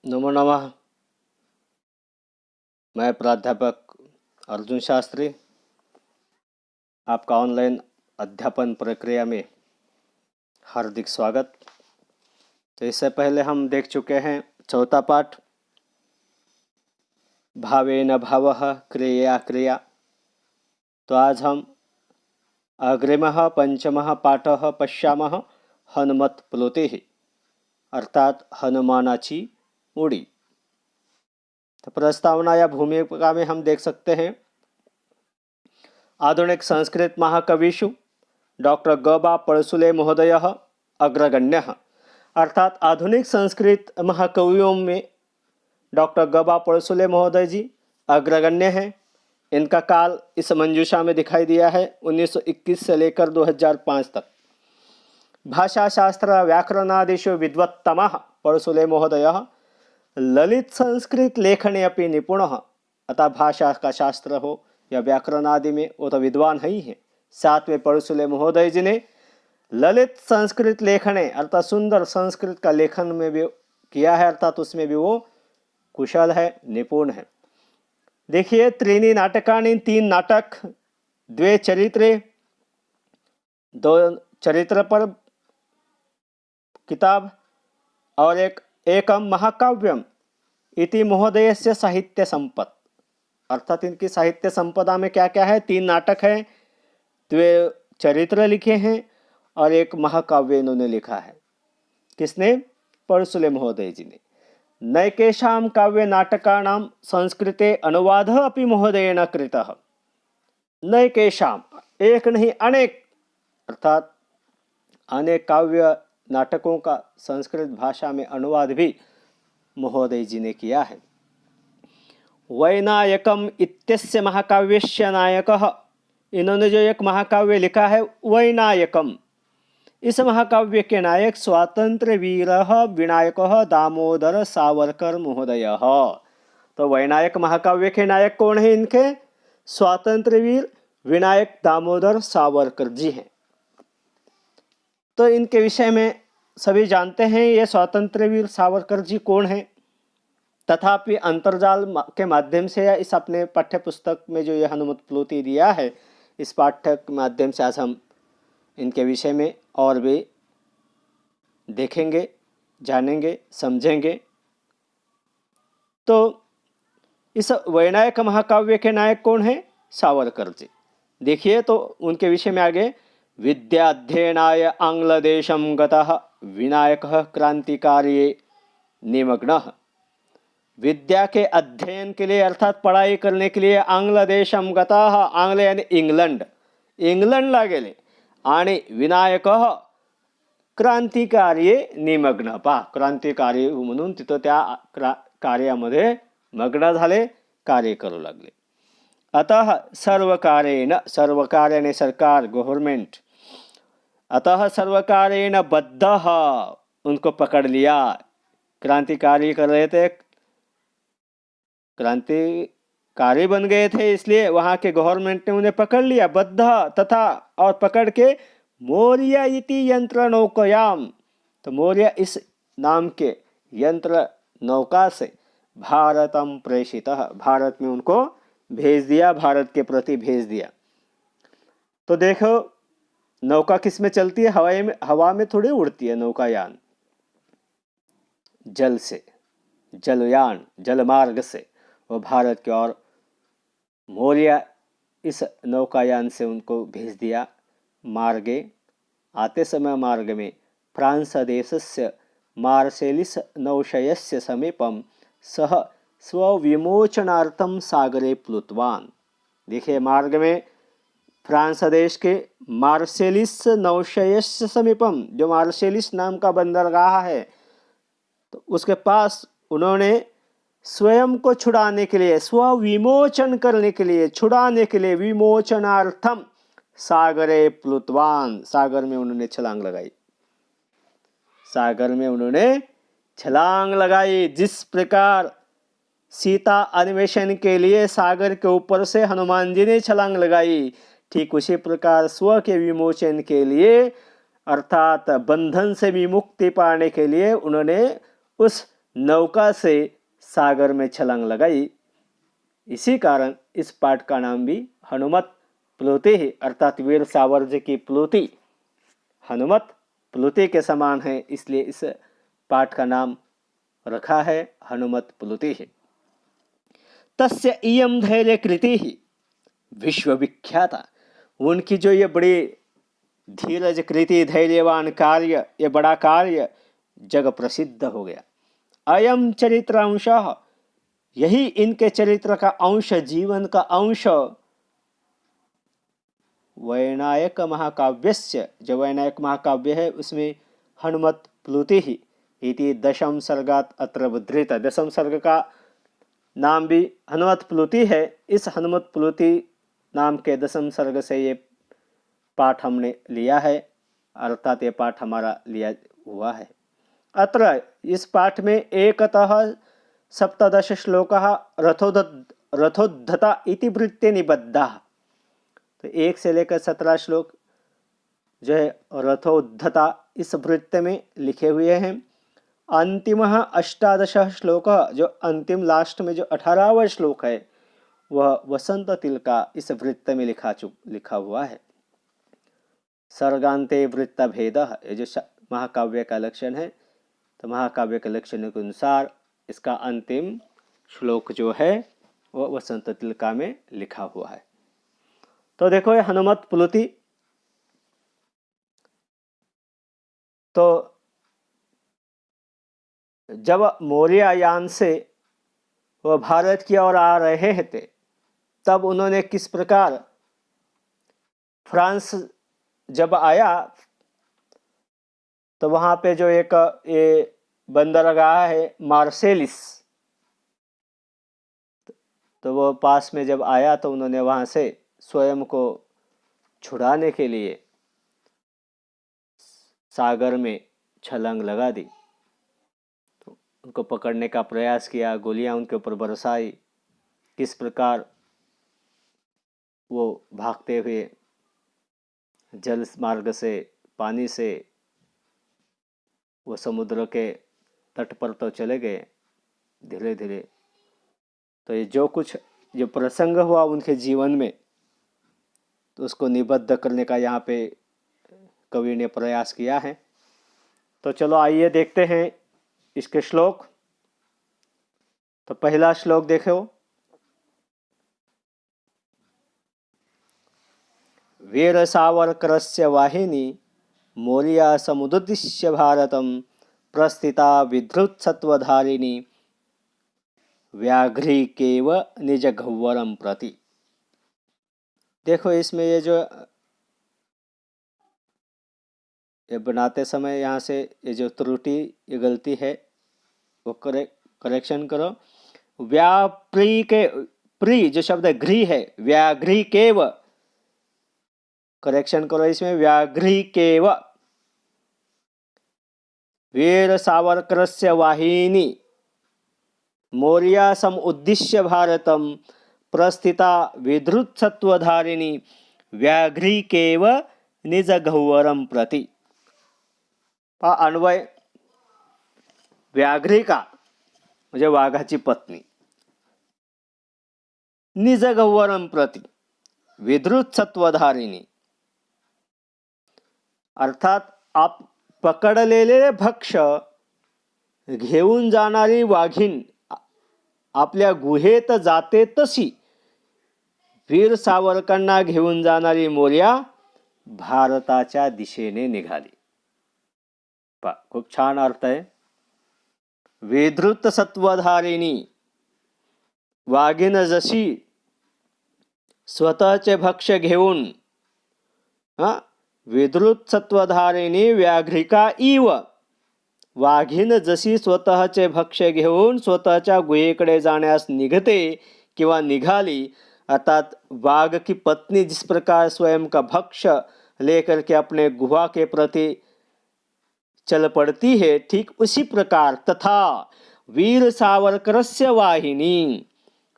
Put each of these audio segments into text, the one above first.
नमो नमः। मैं प्राध्यापक अर्जुन शास्त्री, आपका ऑनलाइन अध्यापन प्रक्रिया में हार्दिक स्वागत। तो इससे पहले हम देख चुके हैं चौथा पाठ, भावेन भावः क्रिया क्रिया। तो आज हम अग्रिमः पंचमः पाठः पश्यामः, हनुमत्प्लुतिः, अर्थात हनुमानाची उडी। तो प्रस्तावना या भूमिका में हम देख सकते हैं, आधुनिक संस्कृत महाकविषु डॉक्टर ग.बा. पळसुले महोदय अग्रगण्य। अर्थात आधुनिक संस्कृत महाकवियों में डॉक्टर ग.बा. पळसुले महोदय जी अग्रगण्य हैं। इनका काल इस मंजूषा में दिखाई दिया है 1921 से लेकर 2005 तक। भाषाशास्त्र व्याकरणादिषु विद्वत्तमः पळसुले महोदय ललित संस्कृत लेखने अपि निपुणः। अतः भाषा का शास्त्र हो या व्याकरण आदि में वो तो विद्वान ही है। साथ में पळसुले महोदय जी ने ललित संस्कृत लेखने अर्थात सुंदर संस्कृत का लेखन में भी किया है, अर्थात उसमें भी वो कुशल है, निपुण है। देखिए, त्रीणी नाटकानि, 3 नाटक, 2 चरित्रे, 2 चरित्र पर किताब और एकम महाकाव्यम इति महोदयस्य साहित्य संपत्। अर्थात इनकी साहित्य संपदा में क्या क्या है? 3 नाटक है, 2 चरित्र लिखे हैं और एक महाकाव्य इन्होंने लिखा है। किसने? पळसुले महोदय जी ने। नैकेषां काव्य नाटकानां संस्कृते अनुवादः अपि महोदयेन कृतः। नैकेषां, एक नहीं अनेक, अर्थात अनेक काव्य नाटकों का संस्कृत भाषा में अनुवाद भी महोदय जी ने किया है। वैनायकम इत्यस्य महाकाव्यस्य नायकः, इन्होंने जो एक महाकाव्य लिखा है वैनायकम, इस महाकाव्य के नायक स्वातंत्र्य वीर विनायकः दामोदर सावरकर महोदय। तो वैनायक महाकाव्य के नायक कौन है? इनके स्वातंत्र्य वीर विनायक दामोदर सावरकर जी हैं। तो इनके विषय में सभी जानते हैं, ये स्वातंत्र्य वीर सावरकर जी कौन हैं। तथापि अंतर्जाल के माध्यम से या इस अपने पाठ्य पुस्तक में जो ये हनुमत्प्लुति दिया है, इस पाठ्य के माध्यम से आज हम इनके विषय में और भी देखेंगे, जानेंगे, समझेंगे। तो इस वैनायक महाकाव्य के नायक कौन है? सावरकर जी। देखिए, तो उनके विषय में आगे, विद्याध्ययनाय आंग्ल देशम गतः विनायकः क्रांतिकार्ये निमग्नः। विद्या के अध्ययन के लिए अर्थात पढ़ाई करने के लिए आंग्ल देशम गतः, आंग्ल यानी इंग्लंडला गेले आणि विनायकः क्रांतिकार्ये निमग्न। पहा, क्रांतिकारी म्हणून तिथं त्या कार्यामध्ये मग्न झाले, कार्य करू लागले। अतः सर्वकारेण, सर्वकार्याने सरकार, गवर्नमेंट, अतः सर्वकारेण बद्धः, उनको पकड़ लिया। क्रांतिकारी कर रहे थे, क्रांतिकारी बन गए थे, इसलिए वहाँ के गवर्नमेंट ने उन्हें पकड़ लिया, बद्ध तथा, और पकड़ के मौर्य इति यंत्र नौकयाम, तो मौर्य इस नाम के यंत्र नौका से भारतम प्रेषितः, भारत में उनको भेज दिया, भारत के प्रति भेज दिया। तो देखो, नौका किस में चलती है? हवा में थोड़ी उड़ती है नौकायान, जल से, जलयान, जलमार्ग से वो भारत की ओर मौर्य इस नौकायान से उनको भेज दिया। मार्गे, आते समय मार्ग में फ्रांस देशस्य मार्सेलिस नौशयस्य समीपम सह स्वविमोचनार्थम सागरे प्लुतवान। देखिए, मार्ग में फ्रांस देश के मार्सेलिस नौशयस्य समीपम, जो मार्सेलिस नाम का बंदरगाह है, तो उसके पास उन्होंने स्वयं को छुड़ाने के लिए, स्वविमोचन करने के लिए, छुड़ाने के लिए, विमोचनार्थम सागरे प्लुतवान, सागर में उन्होंने छलांग लगाई। सागर में उन्होंने छलांग लगाई। जिस प्रकार सीता अन्वेषण के लिए सागर के ऊपर से हनुमान जी ने छलांग लगाई, ठीक उसी प्रकार स्व के विमोचन के लिए, अर्थात बंधन से विमुक्ति पाने के लिए उन्होंने उस नौका से सागर में छलांग लगाई। इसी कारण इस पाठ का नाम भी हनुमत प्लुति है, अर्थात वीर सावर जी की प्लुति हनुमत प्लुति के समान है, इसलिए इस पाठ का नाम रखा है हनुमत प्लुति है। तस्य इयं धैर्य कृति ही विश्वविख्याता, उनकी जो ये बड़ी धीरज कृति, धैर्यवान कार्य, ये बड़ा कार्य जग प्रसिद्ध हो गया। अयम चरित्रांशः, यही इनके चरित्र का अंश, जीवन का अंश वैनायक महाकाव्यस्य, जो वैनायक महाकाव्य है उसमें हनुमत प्लुति ही इति दशम सर्गात अत्र उद्धृत। दशम सर्ग का नाम भी हनुमत प्लुति है। इस हनुमत प्लुति नाम के दशम सर्ग से ये पाठ हमने लिया है, अर्थात ये पाठ हमारा लिया हुआ है। अत्र इस पाठ में एकतः 17 श्लोकः रथोद्धता इति वृत्ते निबद्धाः। तो 1 से लेकर 17 श्लोक जो है रथोद्धता इस वृत्त में लिखे हुए हैं। अंतिम 18 श्लोक, जो अंतिम लास्ट में जो 18वां श्लोक है वह वसंत तिल का इस वृत्त में लिखा हुआ है। सर्गान्ते वृत्त भेद, ये जो महाकाव्य का लक्षण है, तो महाकाव्य के लक्षण के अनुसार इसका अंतिम श्लोक जो है वह वसंत तिलका में लिखा हुआ है। तो देखो ये हनुमत प्लुति, तो जब मौर्ययान से वह भारत की ओर आ रहे थे तब उन्होंने किस प्रकार फ्रांस जब आया तो वहाँ पे जो एक ये बंदरगाह है मार्सेलिस, तो वो पास में जब आया तो उन्होंने वहाँ से स्वयं को छुड़ाने के लिए सागर में छलांग लगा दी। तो उनको पकड़ने का प्रयास किया, गोलियां उनके ऊपर बरसाई। किस प्रकार वो भागते हुए जल मार्ग से, पानी से वो समुद्र के तट पर तो चले गए धीरे धीरे। तो ये जो प्रसंग हुआ उनके जीवन में, तो उसको निबद्ध करने का यहाँ पे कवि ने प्रयास किया है। तो चलो आइए देखते हैं इसके श्लोक। तो पहला श्लोक देखो, वीर सावरकरस्य वाहिनी मौर्या समुद्दिश्य भारतम प्रस्थिता विधृतसत्वधारिणी व्याघ्रिकेव निज गह्वरम प्रति। देखो इसमें ये बनाते समय यहाँ से ये जो त्रुटि, ये गलती है वो करेक्शन करो। व्याप्री के प्री जो शब्द है घ्री है, व्याघ्रिकेव करेक्शन करो इसमें, व्याघ्रिकेव। वीर सावरकरस्य वाहिनी मौर्या समुद्दिश्य भारतम प्रस्थिता विधृतसत्वधारिणी व्याघ्रिकेव निज गह्वरम प्रति। अन्वय, व्याघ्रिका म्हणजे वाघाची पत्नी, निज गह्वरम प्रति विधृतसत्वधारिणी, अर्थात आप पकडलेले भक्ष घेऊन जाणारी वाघीण आपल्या गुहेत जाते तशी वीर सावरकांना घेऊन जाणारी मौर्या भारताच्या दिशेने निघाली। खूप छान अर्थ आहे। विधृत सत्वधारिणी, वाघीण जशी स्वतःचे भक्ष्य घेऊन, विधृत सत्वधारिणी व्याघ्रिका इव, वाघीण जशी स्वतःचे भक्ष्य घेऊन स्वतःच्या गुहेकडे जाण्यास निघते किंवा निघाली, अर्थात बाघ की पत्नी जिस प्रकार स्वयं का भक्ष्य लेकर के अपने गुहा के प्रति चल पड़ती है, ठीक उसी प्रकार तथा वीर सावरकरस्य वाहिनी,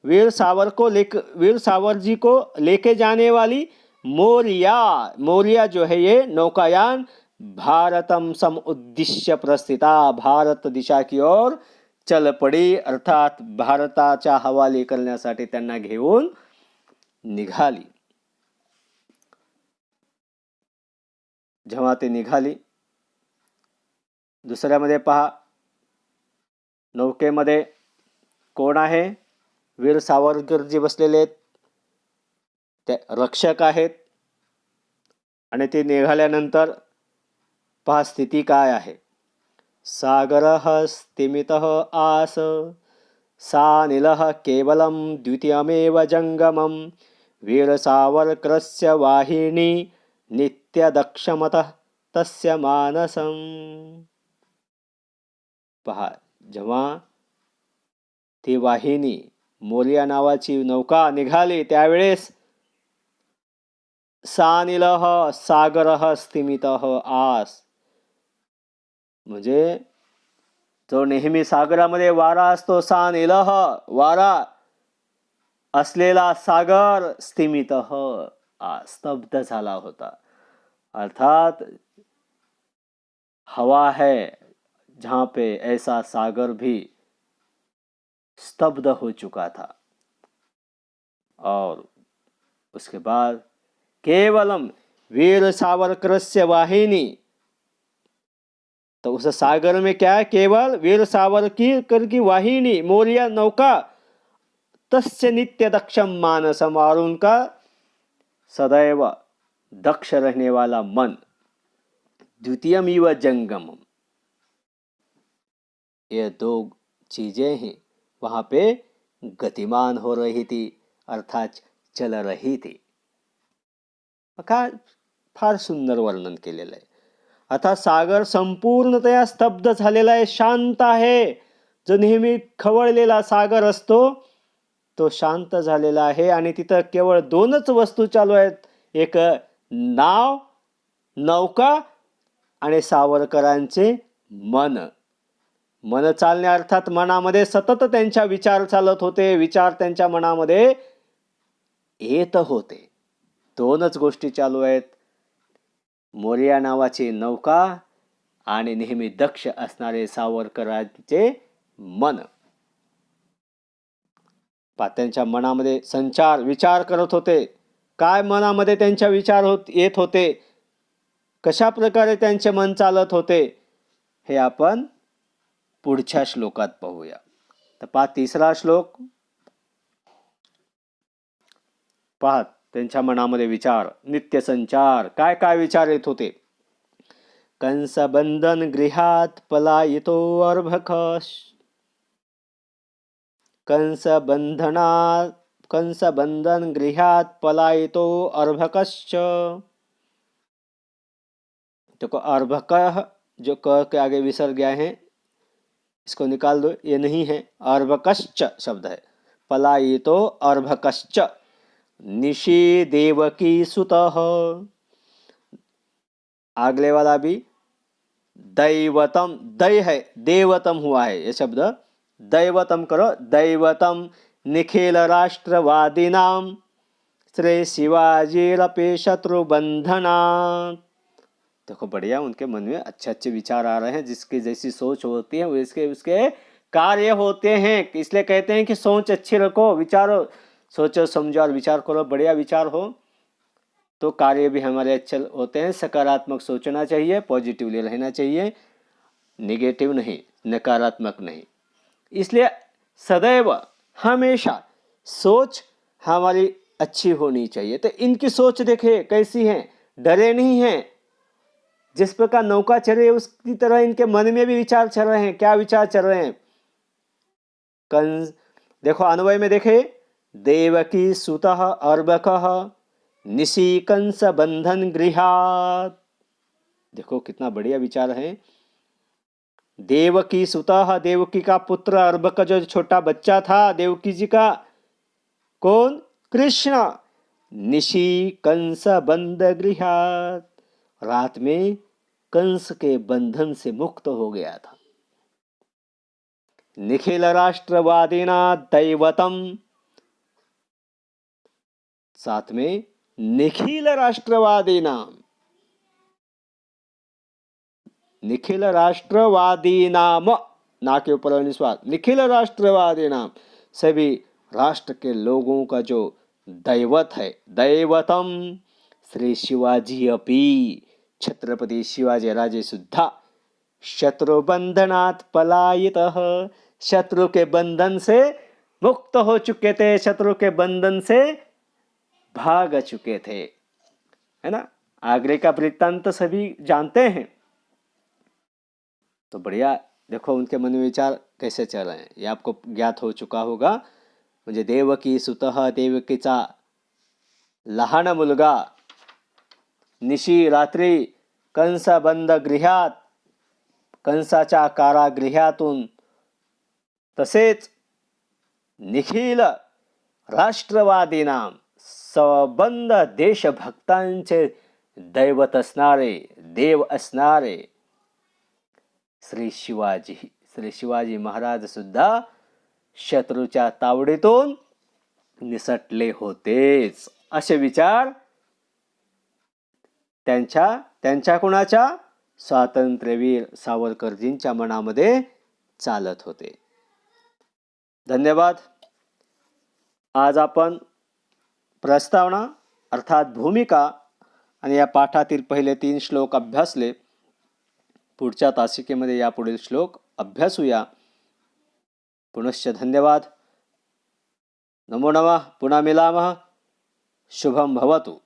वीर सावर जी को लेके जाने वाली मौर्या जो है ये नौकायान भारतम समुद्दिश्य प्रस्थिता, भारत दिशा की ओर चल पडी अर्थात भारताच्या हवाली करण्यासाठी त्यांना घेऊन निघाली. जेव्हा ते निघाली, दुसऱ्यामध्ये पहा, नौकेमध्ये कोण आहे? वीर सावरकरजी बसलेले आहेत, ते रक्षक आहेत. आणि ते निघाल्यानंतर पहा स्थिती काय आहे. सागरः स्तिमितः आस सानिलः केवलं द्वितीयमेव जंगमं वीर सावरकरस्य वाहिनी नित्यदक्षमतः तस्य मानसम. पहा, जेव्हा ती वाहिनी मोरिया नावाची नौका निघाली त्यावेळेस सानिलः सागरः स्तिमितः आस, म्हणजे जो नेहमी सागरामध्ये वारा असतो, सानिलः वारा असलेला सागर स्तिमितः स्तब्ध झाला होता. अर्थात हवा है जहां पे ऐसा सागर भी स्तब्ध हो चुका था. और उसके बाद केवलम वीर सावरकरस्य वाहिनी, तो उस सागर में क्या है? केवल वीर सावरकर की वाहिनी मोरिया नौका, तस्य नित्य दक्षम मानसम, और उनका सदैव दक्ष रहने वाला मन, द्वितीयमिव जंगमम, ये दो चीजें ही वहां पे गतिमान हो रही थी, अर्थात चल रही थी. काय फार सुंदर वर्णन केलेलं आहे. अर्थात सागर संपूर्णतया स्तब्ध झालेला आहे, शांत आहे. जो नेहमी खवळलेला सागर असतो तो शांत झालेला आहे. आणि तिथं केवळ दोनच वस्तू चालू आहेत, एक नाव, नौका, आणि सावरकरांचे मन. मन चालणे अर्थात मनामध्ये सतत त्यांच्या विचार चालत होते, विचार त्यांच्या मनामध्ये येत होते. दोनच गोष्टी चालू आहेत, मोरिया नावाची नौका आणि नेहमी दक्ष असणारे सावरकरांचे मन. त्यांच्या मनामध्ये संचार, विचार करत होते. काय मनामध्ये त्यांच्या विचार येत होते, कशा प्रकारे त्यांचे मन चालत होते, हे आपण पुढच्या श्लोकात पाहूया. तर पहा तिसरा श्लोक, पहा त्यांच्या मनामध्ये विचार, नित्य संचार. काय काय विचार येत होते. कंसबंधन गृहात पलायितो अर्भकश, कंसबंधन गृहात पलायितो अर्भकश्च. देखो अर्भक जो क के आगे विसर्ग गया है, इसको निकाल दो, ये नहीं है, अर्भकश्च शब्द है. पलायितो अर्भकश्च निशी देवकी सुतः. अगले वाला भी दैवतम, दै है, देवतम हुआ है ये शब्द, दैवतम करो. दैवतम निखिल राष्ट्रवादीनाम श्री शिवाजीरपि शत्रुबंधना. देखो बढ़िया, उनके मन में अच्छे अच्छे विचार आ रहे हैं. जिसकी जैसी सोच होती है वैसे उसके कार्य होते हैं. इसलिए कहते हैं कि सोच अच्छी रखो, विचारो, सोचो समझो और विचार करो. बढ़िया विचार हो तो कार्य भी हमारे अच्छे होते हैं. सकारात्मक सोचना चाहिए, पॉजिटिवली रहना चाहिए, नेगेटिव नहीं, नकारात्मक नहीं. इसलिए सदैव हमेशा सोच हमारी अच्छी होनी चाहिए. तो इनकी सोच देखे कैसी है, डरे नहीं हैं. जिस प्रकार नौका चल रही है उसकी तरह इनके मन में भी विचार चल रहे हैं. क्या विचार चल रहे हैं? कंस, देखो अन्वय में देखे, देवकी सुतः अर्भकः निशी कंस बंधन गृहात. देखो कितना बढ़िया विचार है. देवकी सुतः, देवकी का पुत्र, अर्भक जो छोटा बच्चा था देवकी जी का, कौन? कृष्ण. निशी कंस बंध गृहात, रात में कंस के बंधन से मुक्त हो गया था. निखिल राष्ट्रवादीना दैवतम, साथ में निखिल राष्ट्रवादी नाम, निखिल राष्ट्रवादी नाम ना के ऊपर निस्वार्थ, निखिल राष्ट्रवादी नाम, सभी राष्ट्र के लोगों का जो दैवत है, दैवतम श्री शिवाजी अपि, छत्रपती शिवाजी राजे सुद्धा शत्रुबंधनात् पलायितः, शत्रु के बंधन से मुक्त हो चुके थे, शत्रु के बंधन से भाग चुके थे, है ना। आगरे का वृत्तांत सभी जानते हैं। तो बढ़िया, देखो उनके मन में विचार कैसे चल रहे हैं, ये आपको ज्ञात हो चुका होगा। म्हणजे देवकी सुतः, देवकीचा लहान मुलगा निशी रात्री कंसबंद गृहात, कंसाच्या कारागृहातून, तसेच निखिल राष्ट्रवादीनाम सबंध देशभक्तांचे दैवत असणारे, देव असणारे श्री शिवाजी महाराज सुद्धा शत्रूच्या तावडीतून निसटले होतेच, असे विचार त्यांच्या कुणाच्या, स्वातंत्र्यवीर सावरकरजींच्या मनामध्ये चालत होते. धन्यवाद. आज आपण प्रस्तावना अर्थात भूमिका आणि या पाठातील पहिले 3 श्लोक अभ्यासले. पुढच्या तासिकेमध्ये यापुढील श्लोक अभ्यासूया. पुनश्च धन्यवाद. नमो नमः. पुन्हा मिलामः. शुभम भवतु.